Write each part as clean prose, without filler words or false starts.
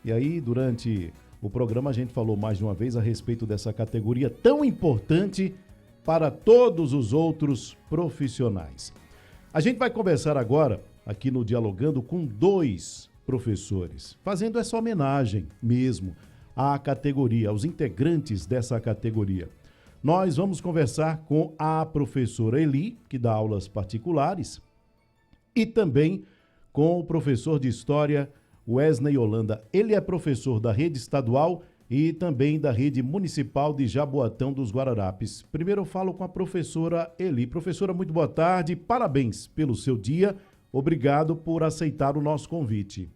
E aí, durante o programa, a gente falou mais de uma vez a respeito dessa categoria tão importante para todos os outros profissionais. A gente vai conversar agora, aqui no Dialogando, com dois professores, fazendo essa homenagem mesmo à categoria, aos integrantes dessa categoria. Nós vamos conversar com a professora Eli, que dá aulas particulares, e também com o professor de História, Wesley Holanda. Ele é professor da rede estadual e também da rede municipal de Jaboatão dos Guararapes. Primeiro eu falo com a professora Eli. Professora, muito boa tarde, parabéns pelo seu dia, obrigado por aceitar o nosso convite.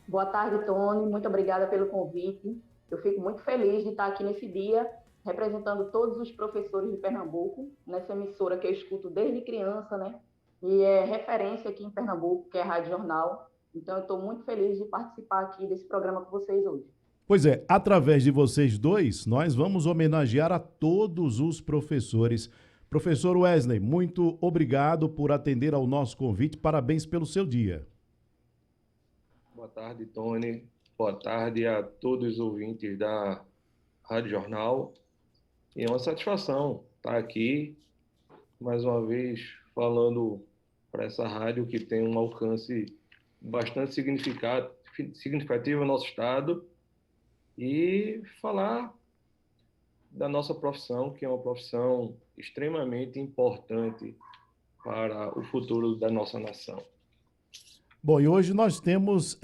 Boa tarde, Tony, muito obrigada pelo convite. Eu fico muito feliz de estar aqui nesse dia, representando todos os professores de Pernambuco, nessa emissora que eu escuto desde criança, né? E é referência aqui em Pernambuco, que é a Rádio Jornal. Então, eu estou muito feliz de participar aqui desse programa com vocês hoje. Pois é, através de vocês dois, nós vamos homenagear a todos os professores. Professor Wesley, muito obrigado por atender ao nosso convite. Parabéns pelo seu dia. Boa tarde, Tony. Boa tarde a todos os ouvintes da Rádio Jornal. E é uma satisfação estar aqui, mais uma vez, falando para essa rádio que tem um alcance bastante significativo no nosso estado e falar da nossa profissão, que é uma profissão extremamente importante para o futuro da nossa nação. Bom, e hoje nós temos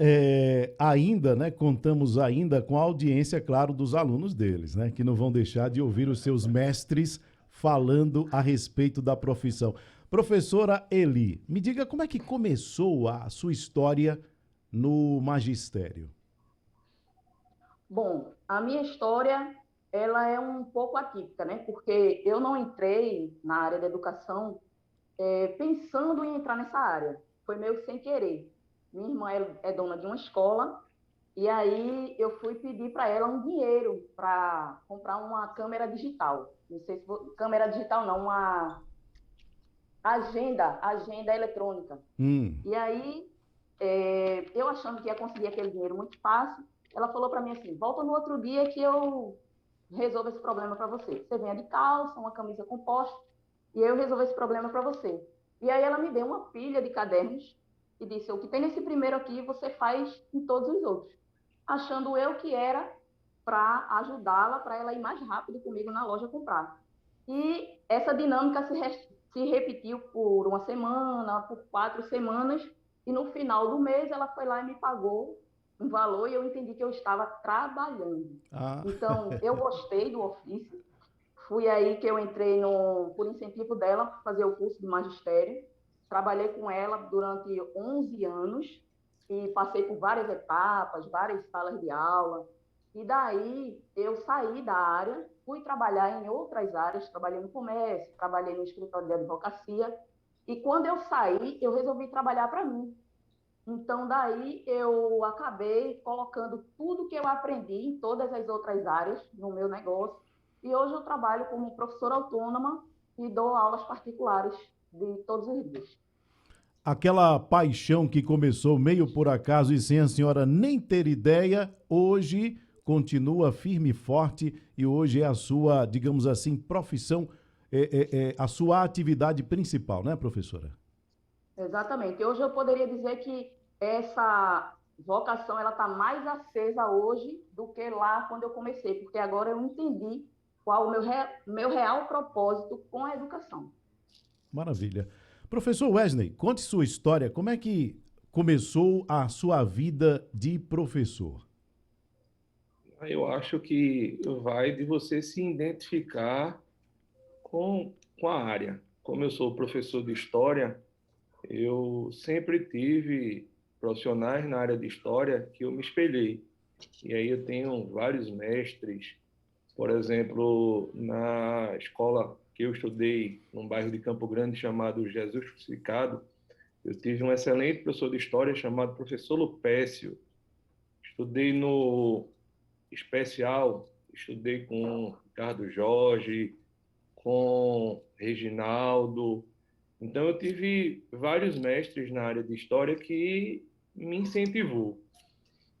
ainda, né, contamos ainda com a audiência, claro, dos alunos deles, né, que não vão deixar de ouvir os seus mestres falando a respeito da profissão. Professora Eli, me diga como é que começou a sua história no magistério? Bom, a minha história, ela é um pouco atípica, né? Porque eu não entrei na área da educação pensando em entrar nessa área. Foi meio sem querer. Minha irmã é dona de uma escola e aí eu fui pedir para ela um dinheiro para comprar uma câmera digital. Não sei se câmera digital não, uma agenda eletrônica. E aí, eu achando que ia conseguir aquele dinheiro muito fácil, ela falou para mim assim, volta no outro dia que eu resolvo esse problema para você. Você venha de calça, uma camisa composta, e eu resolvo esse problema para você. E aí ela me deu uma pilha de cadernos e disse, o que tem nesse primeiro aqui, você faz em todos os outros. Achando eu que era para ajudá-la, para ela ir mais rápido comigo na loja comprar. E essa dinâmica se repetiu por uma semana, por 4 semanas, e no final do mês ela foi lá e me pagou um valor e eu entendi que eu estava trabalhando. Então, eu gostei do ofício, fui aí que eu entrei por incentivo dela para fazer o curso de magistério, trabalhei com ela durante 11 anos e passei por várias etapas, várias salas de aula, e daí eu saí da área, fui trabalhar em outras áreas, trabalhei no comércio, trabalhei no escritório de advocacia, e quando eu saí, eu resolvi trabalhar para mim. Então, daí eu acabei colocando tudo que eu aprendi em todas as outras áreas no meu negócio, e hoje eu trabalho como professora autônoma e dou aulas particulares de todos os dias. Aquela paixão que começou meio por acaso e sem a senhora nem ter ideia, hoje continua firme e forte e hoje é a sua, digamos assim, profissão, a sua atividade principal, né, professora? Exatamente. Hoje eu poderia dizer que essa vocação ela está mais acesa hoje do que lá quando eu comecei, porque agora eu entendi qual o meu real propósito com a educação. Maravilha. Professor Wesley, conte sua história. Como é que começou a sua vida de professor? Eu acho que vai de você se identificar com a área. Como eu sou professor de história, eu sempre tive profissionais na área de história que eu me espelhei. E aí eu tenho vários mestres, por exemplo, na escola que eu estudei, num bairro de Campo Grande chamado Jesus Crucificado, eu tive um excelente professor de história chamado professor Lupécio. Estudei no especial, estudei com Ricardo Jorge, com Reginaldo. Então, eu tive vários mestres na área de história que me incentivou.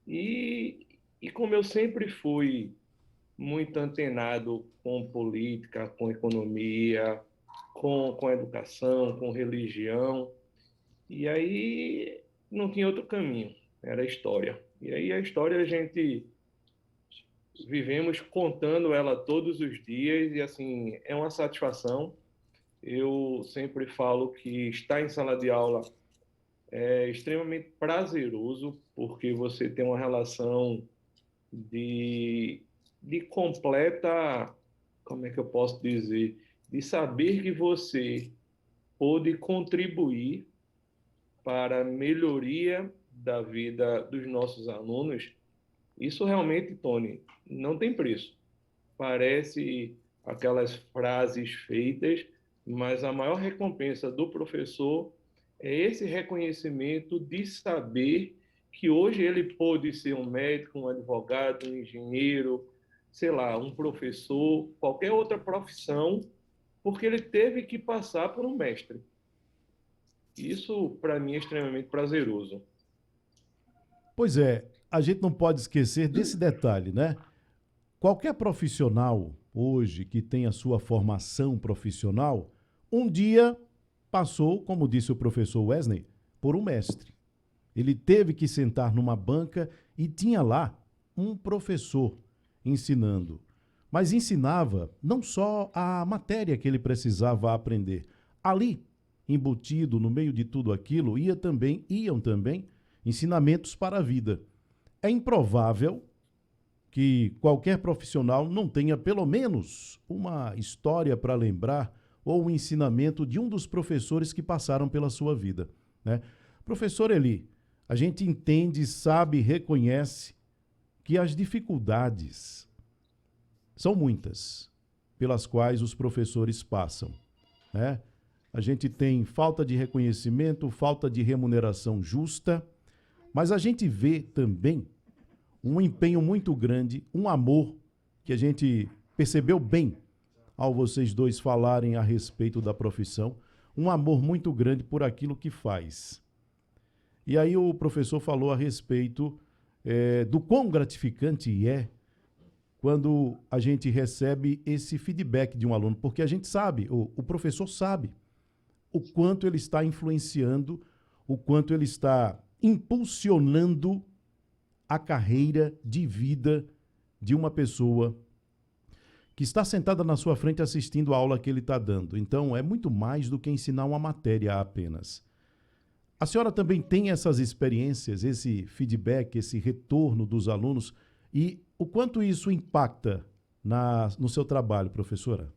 E como eu sempre fui muito antenado com política, com economia, com educação, com religião, e aí não tinha outro caminho, era a história. E aí a história a gente vivemos contando ela todos os dias e assim é uma satisfação. Eu sempre falo que estar em sala de aula é extremamente prazeroso porque você tem uma relação de completa, como é que eu posso dizer, de saber que você pôde contribuir para a melhoria da vida dos nossos alunos. Isso realmente, Tony, não tem preço. Parece aquelas frases feitas, mas a maior recompensa do professor é esse reconhecimento de saber que hoje ele pode ser um médico, um advogado, um engenheiro, sei lá, um professor, qualquer outra profissão, porque ele teve que passar por um mestre. Isso, para mim, é extremamente prazeroso. Pois é, a gente não pode esquecer desse detalhe, né? Qualquer profissional hoje que tenha sua formação profissional, um dia passou, como disse o professor Wesley, por um mestre. Ele teve que sentar numa banca e tinha lá um professor ensinando. Mas ensinava não só a matéria que ele precisava aprender. Ali, embutido no meio de tudo aquilo, iam também ensinamentos para a vida. É improvável que qualquer profissional não tenha pelo menos uma história para lembrar ou um ensinamento de um dos professores que passaram pela sua vida, né? Professor Eli, a gente entende, sabe, reconhece que as dificuldades são muitas pelas quais os professores passam, né? A gente tem falta de reconhecimento, falta de remuneração justa, mas a gente vê também um empenho muito grande, um amor que a gente percebeu bem ao vocês dois falarem a respeito da profissão, um amor muito grande por aquilo que faz. E aí o professor falou a respeito do quão gratificante é quando a gente recebe esse feedback de um aluno, porque a gente sabe, o professor sabe o quanto ele está influenciando, o quanto ele está impulsionando a carreira de vida de uma pessoa que está sentada na sua frente assistindo a aula que ele está dando. Então, é muito mais do que ensinar uma matéria apenas. A senhora também tem essas experiências, esse feedback, esse retorno dos alunos e o quanto isso impacta no seu trabalho, professora?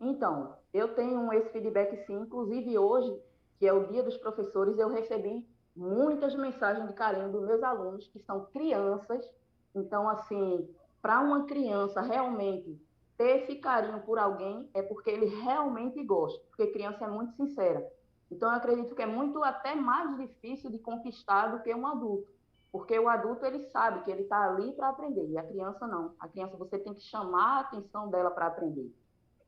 Então, eu tenho esse feedback sim, inclusive hoje, que é o Dia dos Professores, eu recebi muitas mensagens de carinho dos meus alunos, que são crianças. Então, assim, para uma criança realmente ter esse carinho por alguém, é porque ele realmente gosta, porque criança é muito sincera. Então, eu acredito que é muito até mais difícil de conquistar do que um adulto, porque o adulto, ele sabe que ele está ali para aprender, e a criança não. A criança, você tem que chamar a atenção dela para aprender.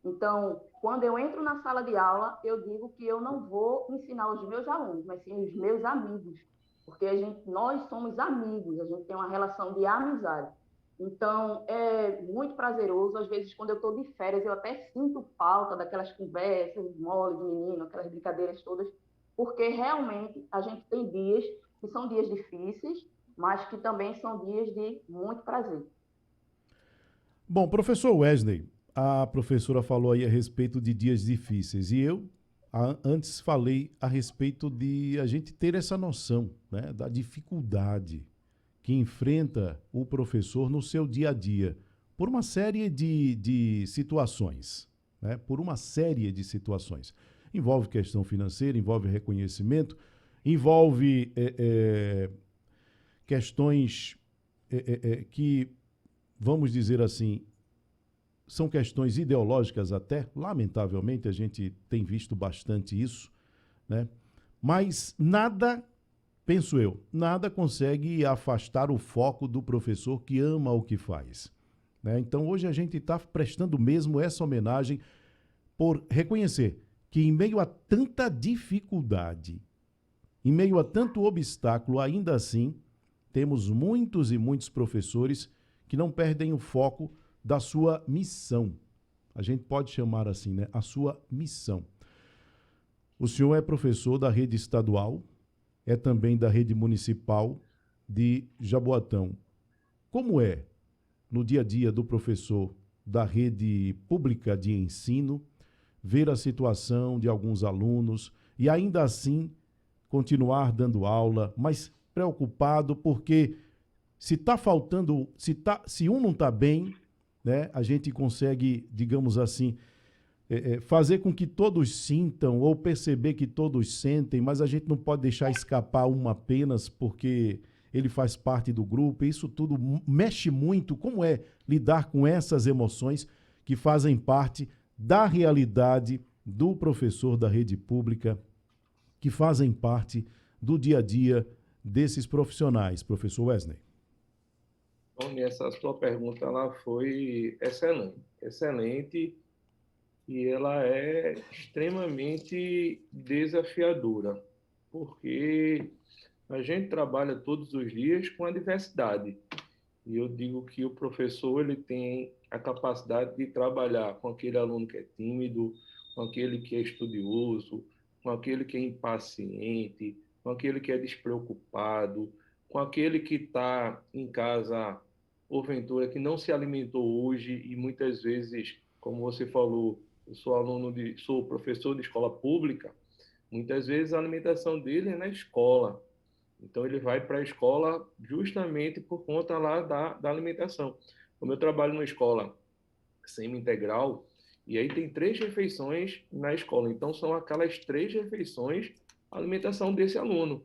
Então, quando eu entro na sala de aula, eu digo que eu não vou ensinar os meus alunos, mas sim os meus amigos, porque nós somos amigos, a gente tem uma relação de amizade. Então, é muito prazeroso. Às vezes, quando eu estou de férias, eu até sinto falta daquelas conversas mole de menino, aquelas brincadeiras todas, porque realmente a gente tem dias que são dias difíceis, mas que também são dias de muito prazer. Bom, professor Wesley, a professora falou aí a respeito de dias difíceis e eu antes falei a respeito de a gente ter essa noção, né, da dificuldade que enfrenta o professor no seu dia a dia por uma série de situações, né, por uma série de situações. Envolve questão financeira, envolve reconhecimento, envolve questões que, vamos dizer assim, são questões ideológicas até, lamentavelmente a gente tem visto bastante isso, né? Mas nada, penso eu, nada consegue afastar o foco do professor que ama o que faz, né? Então hoje a gente está prestando mesmo essa homenagem por reconhecer que em meio a tanta dificuldade, Em meio a tanto obstáculo, ainda assim, temos muitos e muitos professores que não perdem o foco da sua missão. A gente pode chamar assim, né? A sua missão. O senhor é professor da rede estadual, é também da rede municipal de Jaboatão. Como é, no dia a dia do professor da rede pública de ensino, ver a situação de alguns alunos e ainda assim continuar dando aula, mas preocupado porque se está faltando, se um não está bem, né, a gente consegue, digamos assim, fazer com que todos sintam ou perceber que todos sentem, mas a gente não pode deixar escapar um apenas porque ele faz parte do grupo. Isso tudo mexe muito. Como é lidar com essas emoções que fazem parte da realidade do professor da rede pública, que fazem parte do dia a dia desses profissionais, professor Wesley? Tony, essa sua pergunta ela foi excelente, excelente, e ela é extremamente desafiadora, porque a gente trabalha todos os dias com a diversidade. E eu digo que o professor ele tem a capacidade de trabalhar com aquele aluno que é tímido, com aquele que é estudioso, com aquele que é impaciente, com aquele que é despreocupado, com aquele que está em casa, porventura, que não se alimentou hoje e muitas vezes, como você falou, eu sou sou professor de escola pública, muitas vezes a alimentação dele é na escola. Então, ele vai para a escola justamente por conta lá da alimentação. Como eu trabalho numa escola semi-integral, e aí tem 3 refeições na escola. Então, são aquelas 3 refeições a alimentação desse aluno.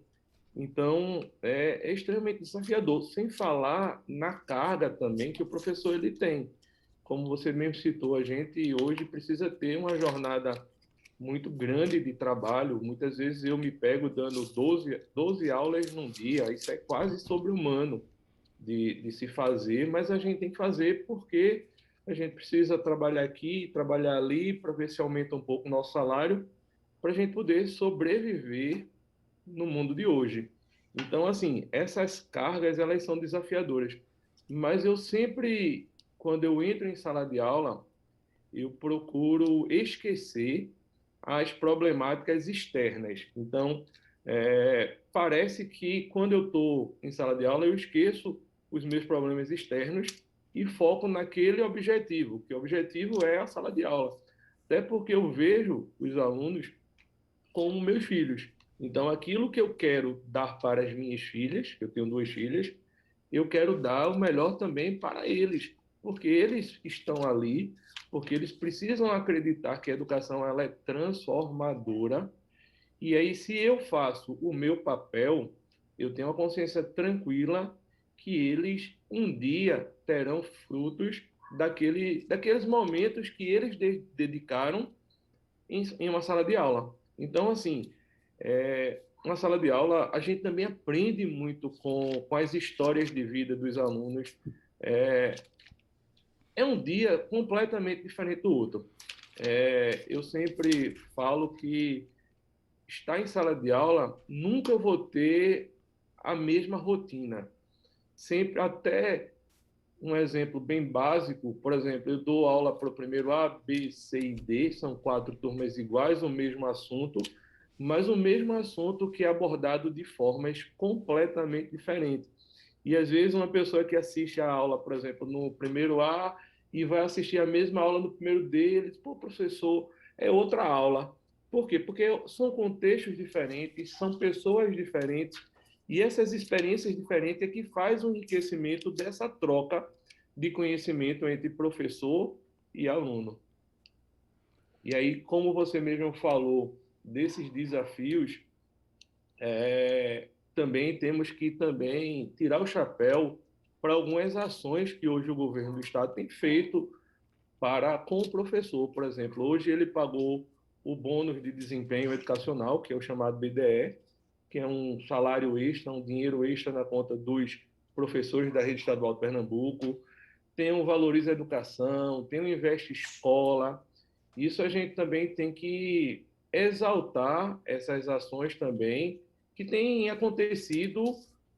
Então, é extremamente desafiador, sem falar na carga também que o professor ele tem. Como você mesmo citou, a gente hoje precisa ter uma jornada muito grande de trabalho. Muitas vezes eu me pego dando 12 aulas num dia. Isso é quase sobre-humano de se fazer, mas a gente tem que fazer porque a gente precisa trabalhar aqui, trabalhar ali, para ver se aumenta um pouco o nosso salário, para a gente poder sobreviver no mundo de hoje. Então, assim, essas cargas, elas são desafiadoras. Mas eu sempre, quando eu entro em sala de aula, eu procuro esquecer as problemáticas externas. Então, parece que quando eu estou em sala de aula, eu esqueço os meus problemas externos e foco naquele objetivo, que o objetivo é a sala de aula. Até porque eu vejo os alunos como meus filhos. Então, aquilo que eu quero dar para as minhas filhas, eu tenho 2 filhas, eu quero dar o melhor também para eles, porque eles estão ali, porque eles precisam acreditar que a educação ela é transformadora. E aí, se eu faço o meu papel, eu tenho a consciência tranquila que eles um dia terão frutos daqueles momentos que eles dedicaram em uma sala de aula. Então, assim, na sala de aula, a gente também aprende muito com as histórias de vida dos alunos. É um dia completamente diferente do outro. Eu sempre falo que estar em sala de aula, nunca vou ter a mesma rotina. Sempre, até um exemplo bem básico, por exemplo, eu dou aula para o primeiro A, B, C e D, são 4 turmas iguais, o mesmo assunto, mas o mesmo assunto que é abordado de formas completamente diferentes. E às vezes uma pessoa que assiste a aula, por exemplo, no primeiro A e vai assistir a mesma aula no primeiro D, ele diz, pô, professor, é outra aula. Por quê? Porque são contextos diferentes, são pessoas diferentes, e essas experiências diferentes é que faz o enriquecimento dessa troca de conhecimento entre professor e aluno. E aí, como você mesmo falou desses desafios, também temos que também tirar o chapéu para algumas ações que hoje o governo do estado tem feito com o professor. Por exemplo, hoje ele pagou o bônus de desempenho educacional, que é o chamado BDE, que é um salário extra, um dinheiro extra na conta dos professores da rede estadual de Pernambuco. Tem o Valoriza Educação, tem o Investe Escola. Isso a gente também tem que exaltar essas ações também que tem acontecido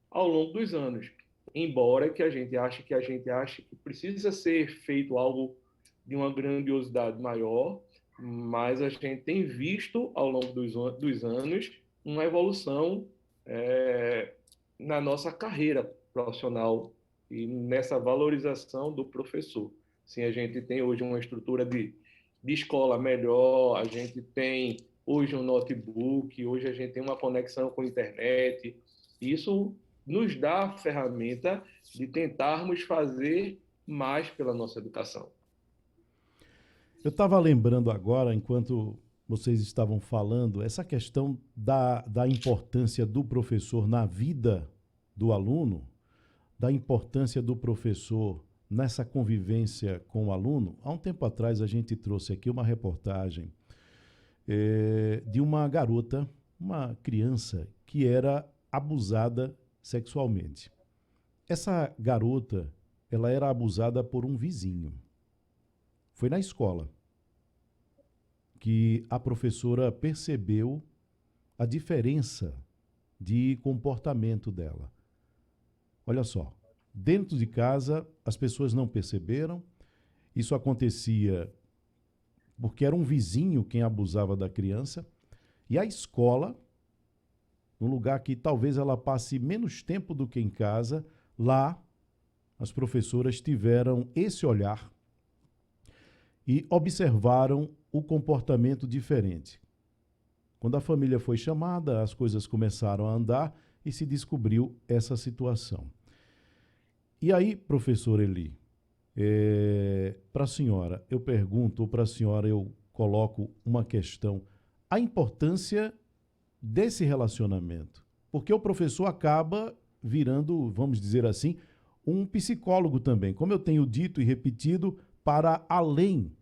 ao longo dos anos. Embora que a gente ache que precisa ser feito algo de uma grandiosidade maior, mas a gente tem visto ao longo dos anos uma evolução na nossa carreira profissional e nessa valorização do professor. Sim, a gente tem hoje uma estrutura de escola melhor, a gente tem hoje um notebook, hoje a gente tem uma conexão com a internet. Isso nos dá a ferramenta de tentarmos fazer mais pela nossa educação. Eu estava lembrando agora, enquanto vocês estavam falando, essa questão da importância do professor na vida do aluno, da importância do professor nessa convivência com o aluno. Há um tempo atrás a gente trouxe aqui uma reportagem de uma garota, uma criança, que era abusada sexualmente. Essa garota, ela era abusada por um vizinho. Foi na escola que a professora percebeu a diferença de comportamento dela. Olha só, dentro de casa as pessoas não perceberam, isso acontecia porque era um vizinho quem abusava da criança, e a escola, num lugar que talvez ela passe menos tempo do que em casa, lá as professoras tiveram esse olhar e observaram o comportamento diferente. Quando a família foi chamada, as coisas começaram a andar e se descobriu essa situação. E aí, professor Eli, para a senhora, eu pergunto, ou para a senhora eu coloco uma questão, a importância desse relacionamento, porque o professor acaba virando, vamos dizer assim, um psicólogo também, como eu tenho dito e repetido, para além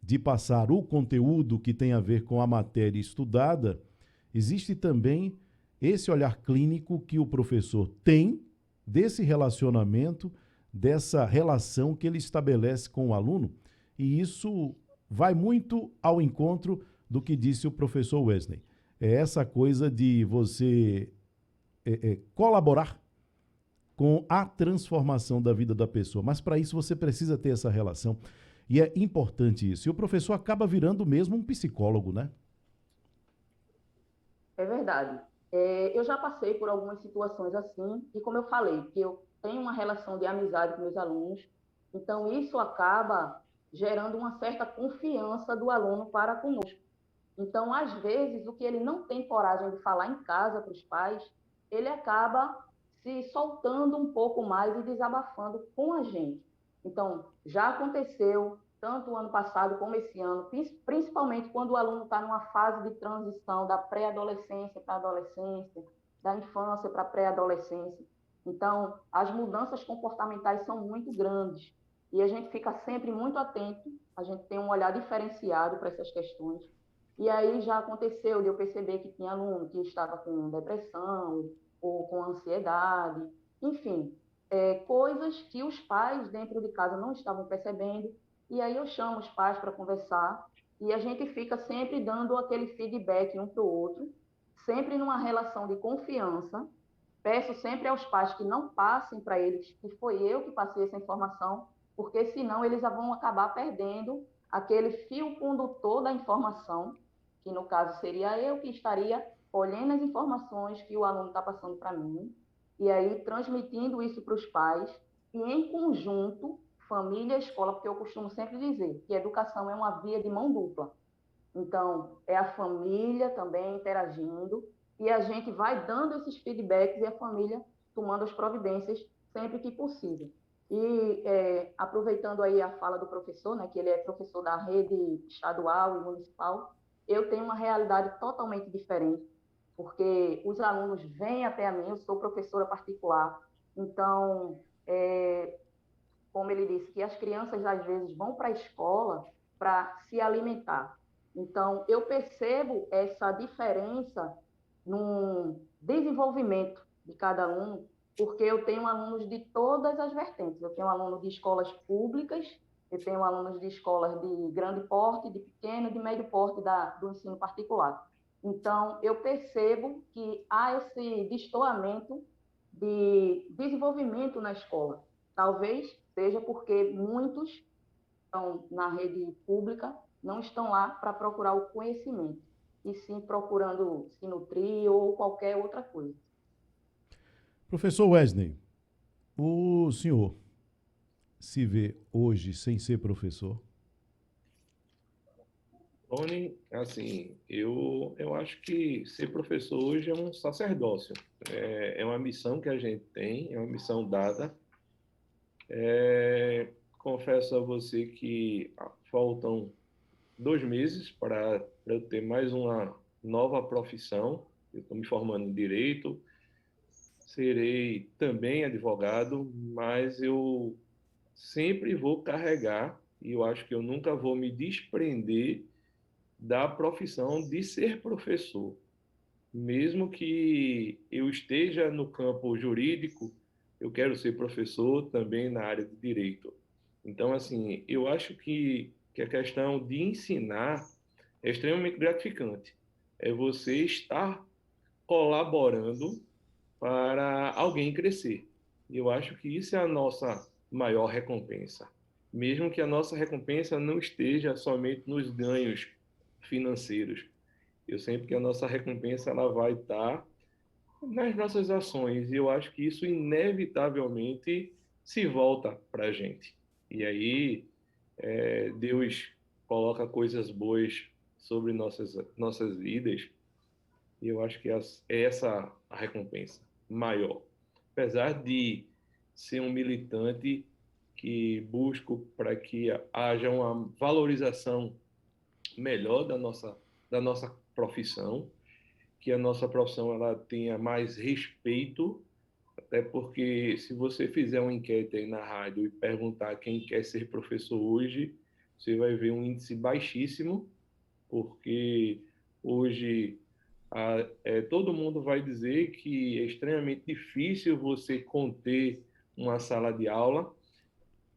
de passar o conteúdo que tem a ver com a matéria estudada, existe também esse olhar clínico que o professor tem desse relacionamento, dessa relação que ele estabelece com o aluno, e isso vai muito ao encontro do que disse o professor Wesley. É essa coisa de você colaborar com a transformação da vida da pessoa, mas para isso você precisa ter essa relação. E é importante isso. E o professor acaba virando mesmo um psicólogo, né? É verdade. Eu já passei por algumas situações assim, e como eu falei, que eu tenho uma relação de amizade com meus alunos, então isso acaba gerando uma certa confiança do aluno para conosco. Então, às vezes, o que ele não tem coragem de falar em casa para os pais, ele acaba se soltando um pouco mais e desabafando com a gente. Então, já aconteceu, tanto o ano passado como esse ano, principalmente quando o aluno está numa fase de transição da pré-adolescência para a adolescência, da infância para a pré-adolescência. Então, as mudanças comportamentais são muito grandes e a gente fica sempre muito atento, a gente tem um olhar diferenciado para essas questões. E aí já aconteceu de eu perceber que tinha aluno que estava com depressão ou com ansiedade, enfim, coisas que os pais dentro de casa não estavam percebendo. E aí eu chamo os pais para conversar e a gente fica sempre dando aquele feedback um para o outro, sempre numa relação de confiança. Peço sempre aos pais que não passem para eles que foi eu que passei essa informação, porque senão eles vão acabar perdendo aquele fio condutor da informação, que no caso seria eu que estaria colhendo as informações que o aluno está passando para mim, e aí transmitindo isso para os pais, e em conjunto, família e escola, porque eu costumo sempre dizer que educação é uma via de mão dupla. Então, é a família também interagindo, e a gente vai dando esses feedbacks e a família tomando as providências sempre que possível. E aproveitando aí a fala do professor, né, que ele é professor da rede estadual e municipal, eu tenho uma realidade totalmente diferente, porque os alunos vêm até a mim, eu sou professora particular, então, como ele disse, que as crianças às vezes vão para a escola para se alimentar. Então, eu percebo essa diferença no desenvolvimento de cada aluno, porque eu tenho alunos de todas as vertentes. Eu tenho alunos de escolas públicas, eu tenho alunos de escolas de grande porte, de pequeno, de médio porte do ensino particular. Então, eu percebo que há esse destoamento de desenvolvimento na escola. Talvez seja porque muitos estão na rede pública, não estão lá para procurar o conhecimento, e sim procurando se nutrir ou qualquer outra coisa. Professor Wesley, o senhor se vê hoje sem ser professor? Tony, assim, eu acho que ser professor hoje é um sacerdócio. É uma missão que a gente tem, é uma missão dada. Confesso a você que faltam 2 meses para eu ter mais uma nova profissão. Eu estou me formando em Direito, serei também advogado, mas eu sempre vou carregar, e eu acho que eu nunca vou me desprender da profissão de ser professor. Mesmo que eu esteja no campo jurídico, eu quero ser professor também na área de direito. Então, assim, eu acho que a questão de ensinar é extremamente gratificante. É você estar colaborando para alguém crescer. E eu acho que isso é a nossa maior recompensa. Mesmo que a nossa recompensa não esteja somente nos ganhos financeiros. Eu sempre que a nossa recompensa ela vai estar nas nossas ações. E eu acho que isso inevitavelmente se volta para a gente. E aí Deus coloca coisas boas sobre nossas vidas. E eu acho que é essa a recompensa maior. Apesar de ser um militante que busco para que haja uma valorização melhor da nossa profissão, que a nossa profissão ela tenha mais respeito, até porque se você fizer uma enquete aí na rádio e perguntar quem quer ser professor hoje, você vai ver um índice baixíssimo, porque hoje todo mundo vai dizer que é extremamente difícil você conter uma sala de aula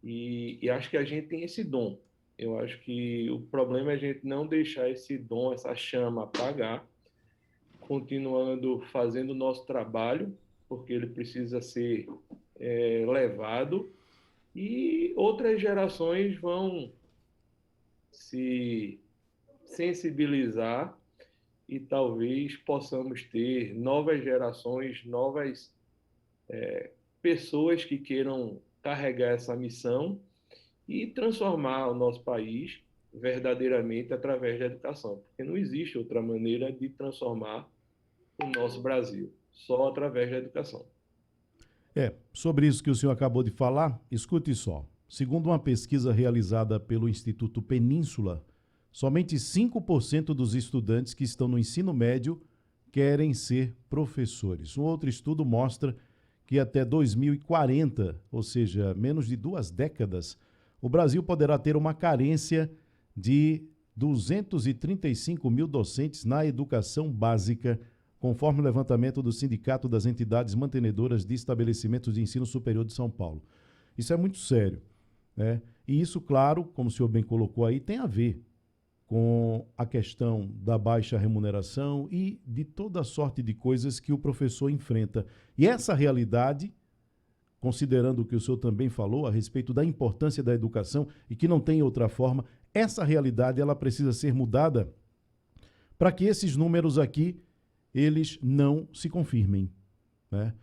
e acho que a gente tem esse dom. Eu acho que o problema é a gente não deixar esse dom, essa chama apagar, continuando fazendo o nosso trabalho, porque ele precisa ser levado e outras gerações vão se sensibilizar e talvez possamos ter novas gerações, novas pessoas que queiram carregar essa missão e transformar o nosso país verdadeiramente através da educação, porque não existe outra maneira de transformar o nosso Brasil, só através da educação. Sobre isso que o senhor acabou de falar, escute só. Segundo uma pesquisa realizada pelo Instituto Península, somente 5% dos estudantes que estão no ensino médio querem ser professores. Um outro estudo mostra que até 2040, ou seja, menos de 2 décadas, o Brasil poderá ter uma carência de 235 mil docentes na educação básica, conforme o levantamento do Sindicato das Entidades Mantenedoras de Estabelecimentos de Ensino Superior de São Paulo. Isso é muito sério, né? E isso, claro, como o senhor bem colocou aí, tem a ver com a questão da baixa remuneração e de toda sorte de coisas que o professor enfrenta. E essa realidade, considerando o que o senhor também falou a respeito da importância da educação e que não tem outra forma, essa realidade ela precisa ser mudada para que esses números aqui eles não se confirmem, né?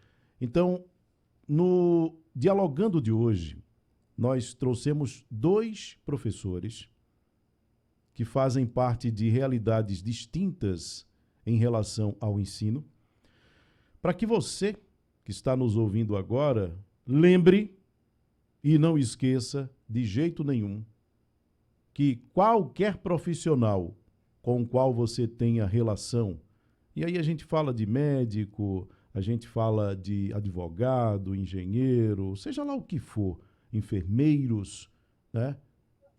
Então, no Dialogando de hoje, nós trouxemos 2 professores que fazem parte de realidades distintas em relação ao ensino, para que você que está nos ouvindo agora lembre e não esqueça de jeito nenhum que qualquer profissional com o qual você tenha relação, e aí a gente fala de médico, a gente fala de advogado, engenheiro, seja lá o que for, enfermeiros, né?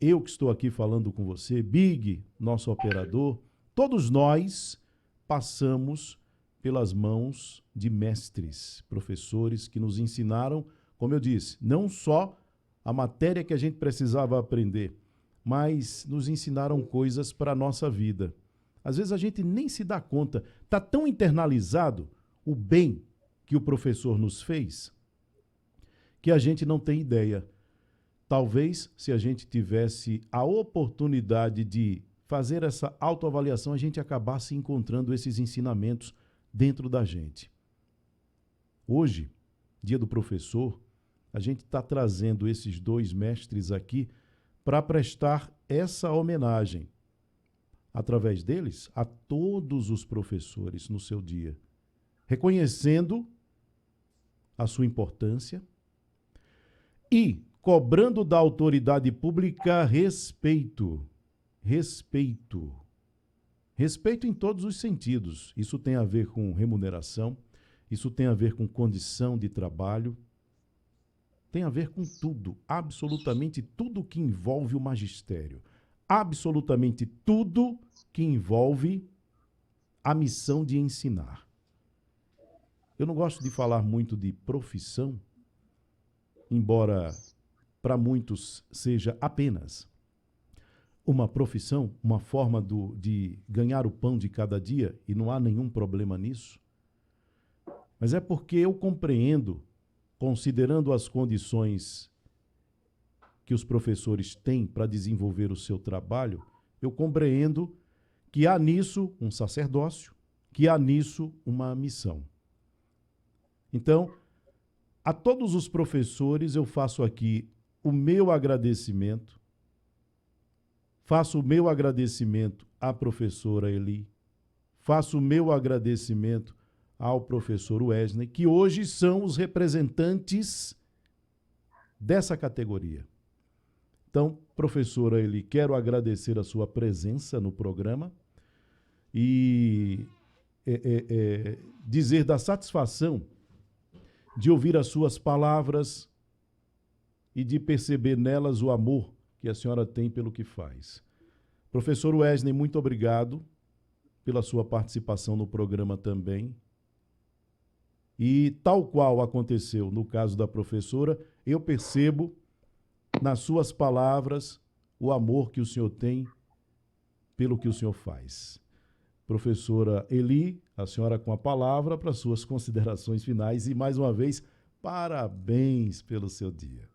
Eu que estou aqui falando com você, Big, nosso operador, todos nós passamos pelas mãos de mestres, professores que nos ensinaram, como eu disse, não só a matéria que a gente precisava aprender, mas nos ensinaram coisas para a nossa vida. Às vezes a gente nem se dá conta. Está tão internalizado o bem que o professor nos fez que a gente não tem ideia. Talvez, se a gente tivesse a oportunidade de fazer essa autoavaliação, a gente acabasse encontrando esses ensinamentos dentro da gente. Hoje, Dia do Professor, a gente está trazendo esses dois mestres aqui para prestar essa homenagem, através deles, a todos os professores no seu dia, reconhecendo a sua importância e cobrando da autoridade pública respeito. Respeito. Respeito em todos os sentidos. Isso tem a ver com remuneração, isso tem a ver com condição de trabalho, tem a ver com tudo, absolutamente tudo que envolve o magistério. Absolutamente tudo que envolve a missão de ensinar. Eu não gosto de falar muito de profissão, embora para muitos seja apenas uma profissão, uma forma de ganhar o pão de cada dia, e não há nenhum problema nisso. Mas é porque eu compreendo, considerando as condições que os professores têm para desenvolver o seu trabalho, eu compreendo que há nisso um sacerdócio, que há nisso uma missão. Então, a todos os professores eu faço aqui o meu agradecimento, faço o meu agradecimento à professora Eli, faço o meu agradecimento ao professor Wesley, que hoje são os representantes dessa categoria. Então, professora Eli, quero agradecer a sua presença no programa e dizer da satisfação de ouvir as suas palavras e de perceber nelas o amor que a senhora tem pelo que faz. Professor Wesley, muito obrigado pela sua participação no programa também. E tal qual aconteceu no caso da professora, eu percebo nas suas palavras o amor que o senhor tem pelo que o senhor faz. Professora Eli, a senhora com a palavra para suas considerações finais e, mais uma vez, parabéns pelo seu dia.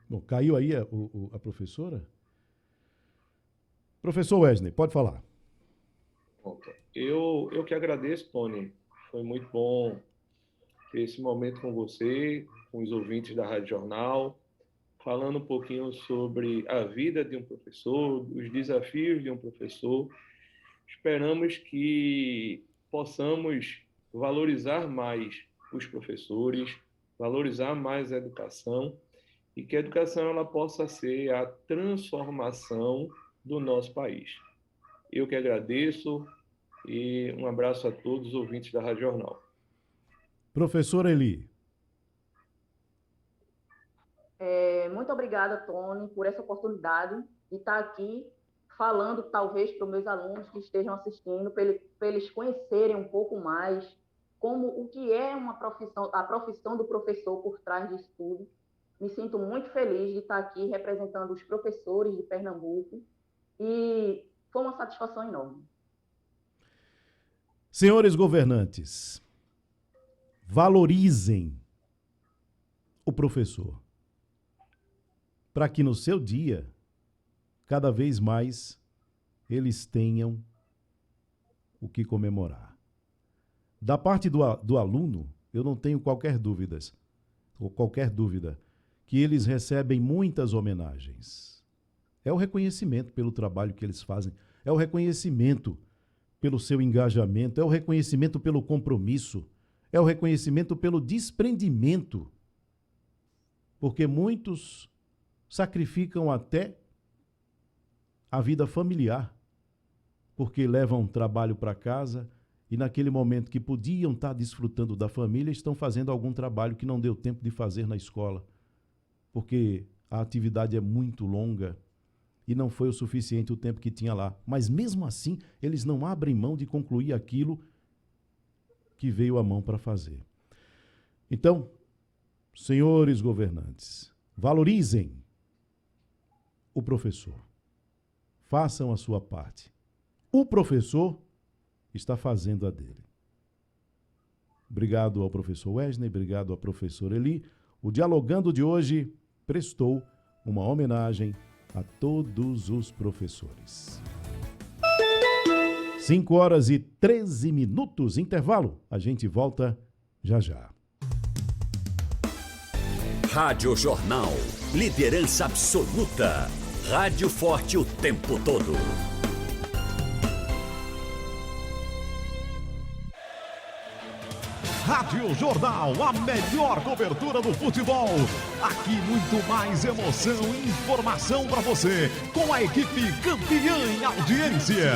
Bom, caiu aí a professora? Professor Wesley, pode falar. Eu que agradeço, Tony. Foi muito bom ter esse momento com você, com os ouvintes da Rádio Jornal, falando um pouquinho sobre a vida de um professor, os desafios de um professor. Esperamos que possamos valorizar mais os professores, valorizar mais a educação e que a educação ela possa ser a transformação do nosso país. Eu que agradeço e um abraço a todos os ouvintes da Rádio Jornal. Professora Eli. Muito obrigada, Tony, por essa oportunidade de estar aqui falando, talvez, para os meus alunos que estejam assistindo, para eles conhecerem um pouco mais como o que é uma profissão, a profissão do professor por trás disso tudo. Me sinto muito feliz de estar aqui representando os professores de Pernambuco e foi uma satisfação enorme. Senhores governantes, valorizem o professor, para que no seu dia, cada vez mais, eles tenham o que comemorar. Da parte do aluno, eu não tenho qualquer dúvida que eles recebem muitas homenagens. É o reconhecimento pelo trabalho que eles fazem, é o reconhecimento pelo seu engajamento, é o reconhecimento pelo compromisso, é o reconhecimento pelo desprendimento, porque muitos sacrificam até a vida familiar, porque levam trabalho para casa e naquele momento que podiam estar desfrutando da família, estão fazendo algum trabalho que não deu tempo de fazer na escola, porque a atividade é muito longa e não foi o suficiente o tempo que tinha lá. Mas mesmo assim, eles não abrem mão de concluir aquilo que veio à mão para fazer. Então, senhores governantes, valorizem o professor. Façam a sua parte. O professor está fazendo a dele. Obrigado ao professor Wesley, obrigado ao professor Eli. O Dialogando de hoje prestou uma homenagem a todos os professores. 5h13, intervalo. A gente volta já já. Rádio Jornal, liderança absoluta. Rádio forte o tempo todo. Rádio Jornal, a melhor cobertura do futebol. Aqui muito mais emoção e informação para você, com a equipe campeã em audiência.